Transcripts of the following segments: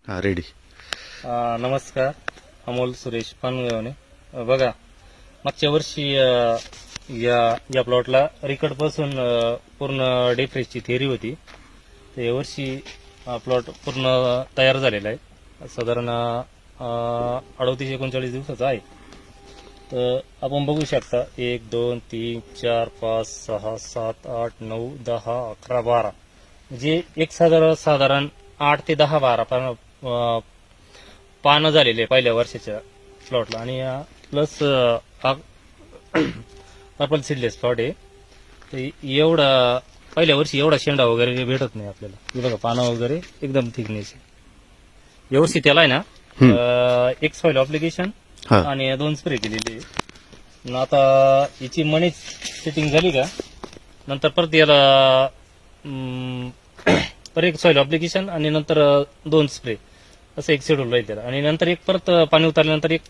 हा रेडी. नमस्कार, अमोल सुरेश पानगावने. बघा, मागच्या वर्षी या प्लॉटला रिकट पासून पूर्ण डेफ्रेशची थेअरी होती. तर यावर्षी प्लॉट पूर्ण तयार झालेला आहे. साधारण 38-39 दिवसाचा आहे. तर आपण बघू शकता 1 2 3 4 5 6 7 8 9 10 11 12 म्हणजे एक साधारण 8 ते 10-12 पानं झालेले पहिल्या वर्षाच्या प्लॉटला. आणि प्लस पर्पल सीडलेस प्लॉट आहे. तर एवढा पहिल्या वर्षी एवढा शेंडा वगैरे भेटत नाही आपल्याला. हे बघा, पानं वगैरे एकदम थिकनेस आहे. यावर्षी त्याला आहे ना एक सॉइल ॲप्लिकेशन आणि 2 स्प्रे केलेले आहे. आता याची मनी सेटिंग झाली का नंतर परत याला परत एक सॉइल ॲप्लिकेशन आणि नंतर 2 स्प्रे असं एक शेड्यूल राहील त्याला. आणि नंतर एक परत पाणी उतरल्यानंतर एक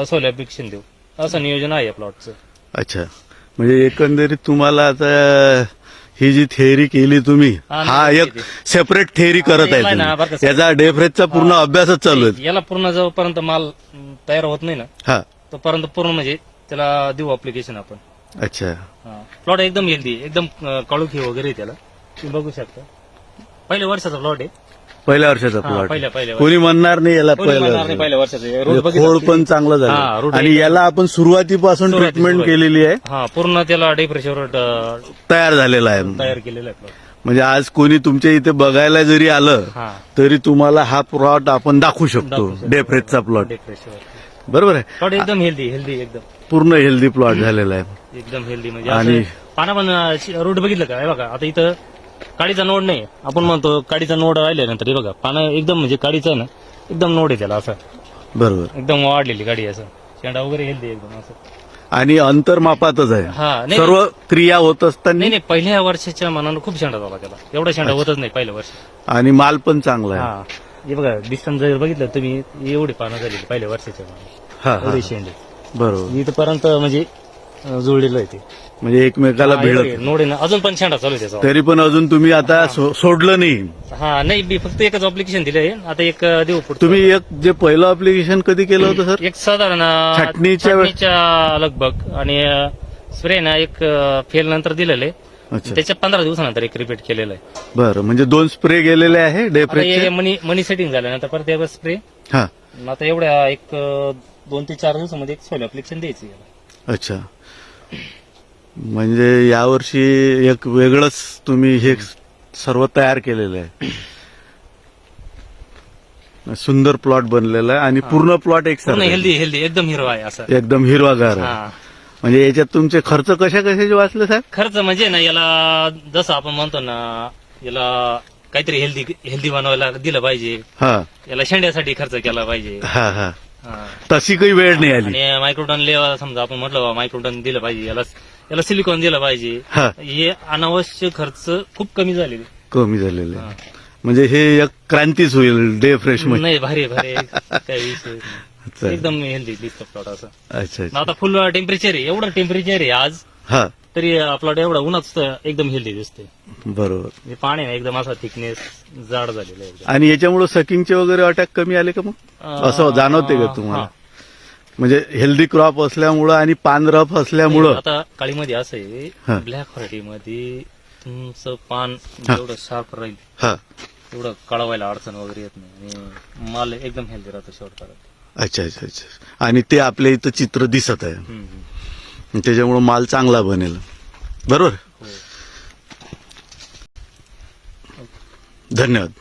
सॉइल ॲप्लिकेशन देऊ, असं नियोजन आहे या प्लॉटचं. अच्छा, म्हणजे एकंदरीत तुम्हाला आता ही जी थेअरी केली तुम्ही, हा एक सेपरेट थेअरी करत आहे तुम्ही. याचा डेफ्रेशचा पूर्ण अभ्यासच चालू आहे. याला पूर्ण जोपर्यंत माल तयार होत नाही ना हा, तोपर्यंत पूर्ण म्हणजे त्याला देऊ ॲप्लिकेशन आपण. अच्छा, प्लॉट एकदम हेल्दी, एकदम काळुखी वगैरे आहे त्याला. तुम्ही बघू शकता पहिल्या वर्षाचा प्लॉट आहे. पहिल्या वर्षाचा प्लॉट. पहिल्या कोणी म्हणणार नाही याला पहिल्या वर्षाचं खोड पण चांगलं झालं. आणि याला आपण सुरुवातीपासून ट्रीटमेंट केलेली आहे. हा, पूर्ण त्याला डेप्रेशर तयार झालेला आहे. तयार केलेला आहे प्लॉट. म्हणजे आज कोणी तुमच्या इथे बघायला जरी आलं तरी तुम्हाला हा प्लॉट आपण दाखवू शकतो, डेफ्रेशचा प्लॉट. डेप्रेशर बरोबर आहे. प्लॉट एकदम हेल्दी एकदम पूर्ण हेल्दी प्लॉट झालेला आहे. एकदम हेल्दी. म्हणजे आणि पाना पण रूट बघितलं का? हे बघा, आता इथं काडीचा नोड नाही. आपण म्हणतो काडीचा नोड राहिल्यानंतर हे बघा, पानं एकदम म्हणजे काडीचा आहे ना एकदम नोड आहे त्याला. असं बरोबर, एकदम वाढलेली काडी, असं शेंडा वगैरे हेल्दी एकदम असं. आणि अंतरमापातच आहे. नाही, सर्व क्रिया होत असताना. नाही, पहिल्या वर्षाच्या मनानं खूप शेंडा झाला त्याला. एवढा शेंडा होतच नाही पहिल्या वर्षी. आणि माल पण चांगला आहे. हे बघा, डिस्टन्स जर बघितलं तुम्ही, एवढी पानं झालेली पहिल्या वर्षाच्या मनानं. एवढी शेंडे बरोबर, इथपर्यंत म्हणजे जुळलेलं आहे ते. म्हणजे एकमेकाला भिडत. नोड आहे ना, अजून पण शेंडा चालू आहे त्याचा. तरी पण अजून तुम्ही आता सोडलं नाही. नाही, मी फक्त एकच ॲप्लिकेशन दिलं आहे. आता एक देऊ पुढचं. तुम्ही एक जे पहिलं ऍप्लिकेशन कधी केलं होतं सर? एक साधारण छाटणीच्या लगभग. आणि स्प्रे ना एक फेल नंतर दिलेलं आहे. त्याच्या 15 दिवसानंतर एक रिपीट केलेलं आहे. बरं, म्हणजे 2 स्प्रे गेलेले आहे डेफ्रेशचे. मनी सेटिंग झाल्यानंतर परत एक स्प्रे. हा, आता एवढ्या एक 2 ते 4 दिवसामध्ये एक सॉइल ॲप्लिकेशन द्यायचं याला. अच्छा, म्हणजे यावर्षी एक वेगळंच तुम्ही हे सर्व तयार केलेलं आहे. सुंदर प्लॉट बनलेला आहे. आणि पूर्ण प्लॉट एक हेल्दी एकदम हिरवा आहे असं. एकदम हिरवागार आहे. म्हणजे याच्यात तुमचे खर्च कशाचे वाचले साहेब? खर्च म्हणजे ना, याला जसं आपण म्हणतो ना, याला काहीतरी हेल्दी बनवायला दिलं पाहिजे. याला शेंड्यासाठी खर्च केला पाहिजे. तशी काही वेळ नाही आली. आणि मायक्रोटन लेवल समजा आपण म्हटलं मायक्रोटन दिलं पाहिजे, याला सिलिकॉन दिलं पाहिजे. हे अनावश्यक खर्च खूप कमी झालेले. म्हणजे हे एक क्रांतीच होईल डेफ्रेश मध्ये. नाही, भारी काही विषय एकदम हेल्दी दिसतो प्लॉट असं. अच्छा, आता फुल टेम्परेचर आहे, एवढं टेम्परेचर आहे आज. तरी प्लॉट एवढा उन्हाच एकदम हेल्दी दिसते. बरोबर, पाणी एकदम असा थिकनेस जाड झालेलं आहे. आणि याच्यामुळे सकिंगचे वगैरे अटॅक कमी आले का मग? असं जाणवते का तुम्हाला? म्हणजे हेल्दी क्रॉप असल्यामुळं आणि पान रफ असल्यामुळं. आता काळीमध्ये असं आहे, ब्लॅक व्हरायटीमध्ये तुमचं पान जेवढं शार्प राहील तेवढं काढवायला अडचण वगैरे येत नाही. आणि माल एकदम हेल्दी राहतो शेवटपर्यंत. अच्छा, आणि ते आपल्या इथं चित्र दिसत आहे, त्याच्यामुळे माल चांगला बनेल. बरोबर. धन्यवाद.